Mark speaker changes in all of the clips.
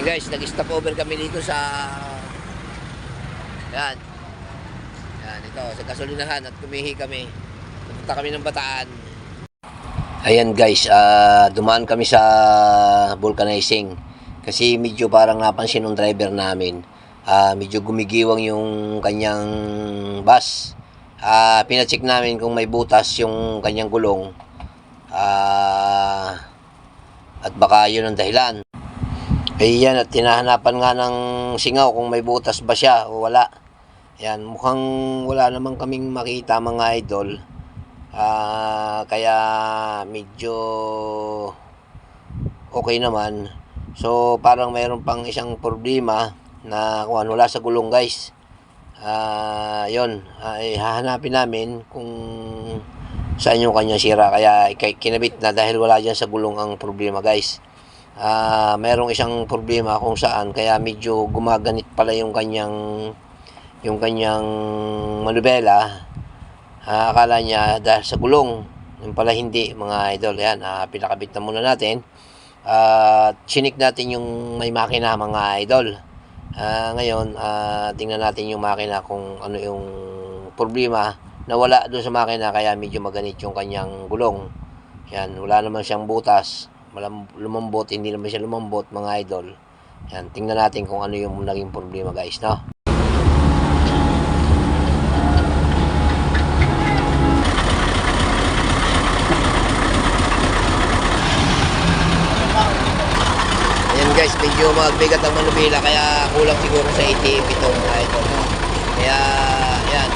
Speaker 1: Yan guys, nag-stop over kami dito sa yan. Yan, ito sa gasolinahan at kumihi kami. Pupunta kami ng Bataan. Ayan guys, dumaan kami sa vulcanizing kasi medyo parang napansin ng driver namin. Medyo gumigiwang yung kanyang bus. Pinacheck namin kung may butas yung kanyang gulong. At baka yun ang dahilan. Ayan, at tinahanapan nga ng singaw kung may butas ba siya o wala. Ayan, mukhang wala naman kaming makita mga idol. Kaya medyo okay naman. So parang mayroon pang isang problema na wala sa gulong guys. Yun, hahanapin namin kung saan yung kanya sira. Kaya kinabit na dahil wala dyan sa gulong ang problema guys. Mayroong isang problema kung saan kaya medyo gumaganit pala yung kanyang manubela. Akala niya dahil sa gulong, yung pala hindi mga idol. Yan, pinakabit na muna natin. Chinik natin yung may makina mga idol. Ngayon, tingnan natin yung makina kung ano yung problema na wala doon sa makina kaya medyo maganit yung kanyang gulong. Yan, wala naman siyang butas. Lumambot, hindi naman siya lumambot mga idol. Yan, tingnan natin kung ano yung naging problema guys, no? Guys, medyo magbigat ang manubila kaya kulang siguro sa ATF itong idol. Kaya yan,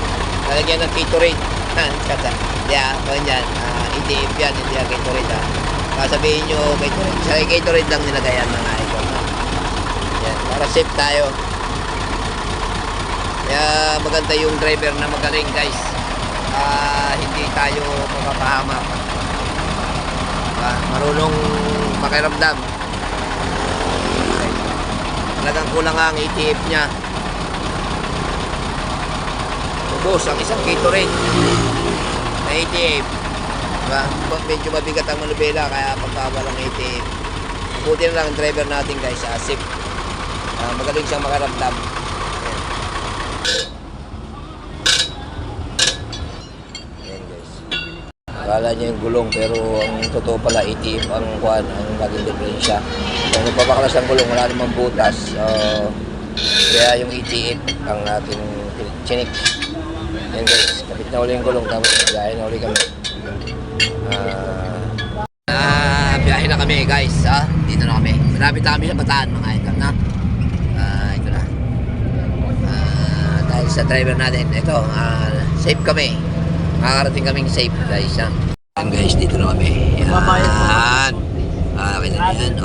Speaker 1: lalagyan ng Gatorade. Ganyan, ATF yan, hindi yan Gatorade. Sasabihin nyo Gatorade, sa Gatorade lang nilagayan mga idol. Yan, para safe tayo. Kaya maganda yung driver na magaling guys. Hindi tayo mapapahamak. Marunong makiramdam. Talagang kulang ang ATF niya. Ubos ang isang Gatorade na ATF. Diba? Medyo mabigat ang manubela kaya pagkawalang ATF. Buti na lang ang driver natin guys, safe. Magaling siyang makaramdam. Ayan guys. Akala niya yung gulong pero ang totoo pala ATF ang naging diferensya. So, nagpapaklas ang gulong, wala namang butas. Kaya yung ATF ang ating chinik. Yan guys, kapit na uli yung gulong, tapos biyahe na uli kami. Biyahe na kami guys, dito na kami. Malapit na kami sa Bataan mga idol, na. Ito na. Dahil sa driver natin, ito, safe kami. Makakarating kaming safe guys, Yan guys, dito na kami. Yan. Kita niyan,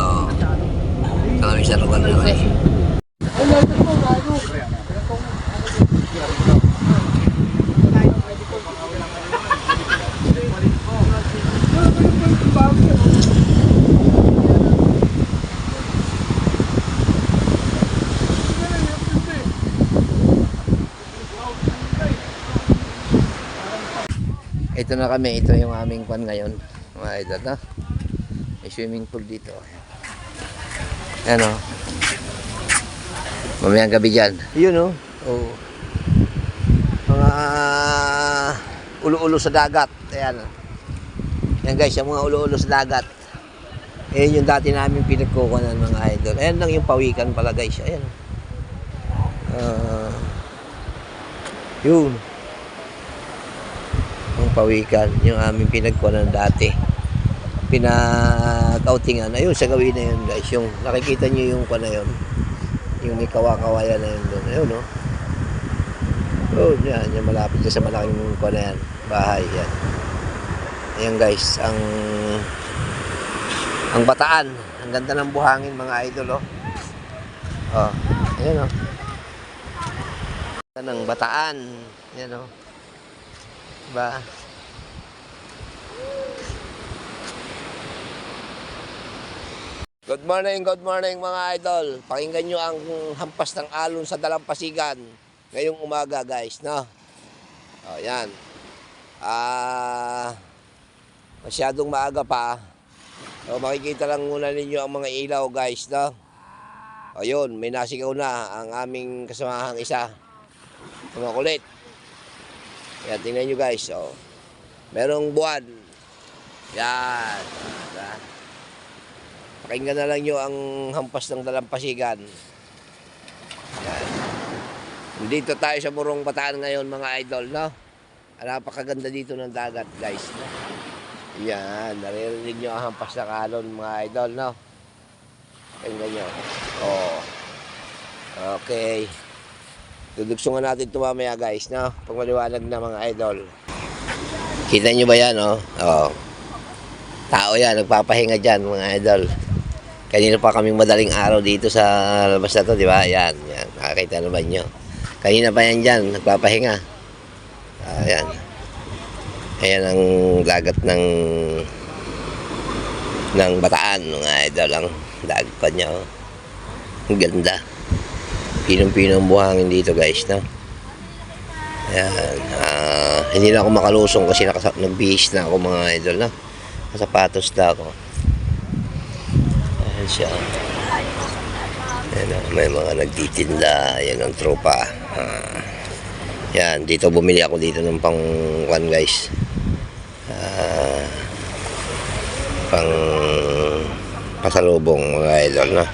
Speaker 1: kami sa lugar na kami. Ito na kami, ito yung aming kwan ngayon mga idol, no? May swimming pool dito. Ayan o. Mamayang gabi dyan. Yun o. Mga ulo-ulo sa dagat. Ayan o. Ayan guys, yung mga ulo-ulo sa dagat. Ayan yung dati namin pinagkukunan mga idol. Ayan lang yung pawikan pala guys. Ayan. Yun. Yung pawikan. Yung aming pinagkunan dati. Pinag-outingan. Ayun, sa gawin na yun guys. Yung nakikita nyo yung na yun. Yung may kawakawayan na yun doon. Ayun, no? Oh, yan. Yung malapit sa malaking na yan. Bahay, yan. Ayan guys. Ang Bataan. Ang ganda ng buhangin mga idol, oh. Ayan, oh. Ng Bataan. Ayan, oh. Diba? Good morning mga idol. Pakinggan nyo ang hampas ng alon sa Dalampasigan ngayong umaga guys, no? Yan. Masyadong maaga pa. So makikita lang muna ninyo ang mga ilaw guys, no? Ayun, may nasigaw na ang aming kasamahang isa. Mga kulit. Yan, tingnan nyo guys. Oh. Merong buwan. Yan. Diba? Pakinggan na lang nyo ang hampas ng dalampasigan. Yan. Dito tayo sa Morong Bataan ngayon mga idol, no? Napakaganda dito ng dagat guys. No? Yan, naririnig nyo ang hampas ng alon mga idol, no? Tingnan nyo. Oh. Okay. Dudugsungan natin ito mamaya guys, no? Pag maliwanag na mga idol. Kita nyo ba yan, no? Oh. Tao yan, nagpapahinga dyan mga idol. Kanina pa kaming madaling araw dito sa labas na to, di ba? Yan, yan. Nakakita naman nyo. Kanina pa yan dyan, nagpapahinga. Ayan. Ayan ang dagat ng Bataan, mga idol. Ang dagat pa niya, oh. Ang ganda. Pinong-pinong buhangin dito guys, no? Ayan. Hindi na ako makalusong kasi nagbihis na ako mga idol, no? Sapatos na ako. Ayan siya. Ayan, may mga nagtitinda. Ayan ang tropa. Yan, dito bumili ako dito ng pang one guys. Pang pasalubong mga idol, no?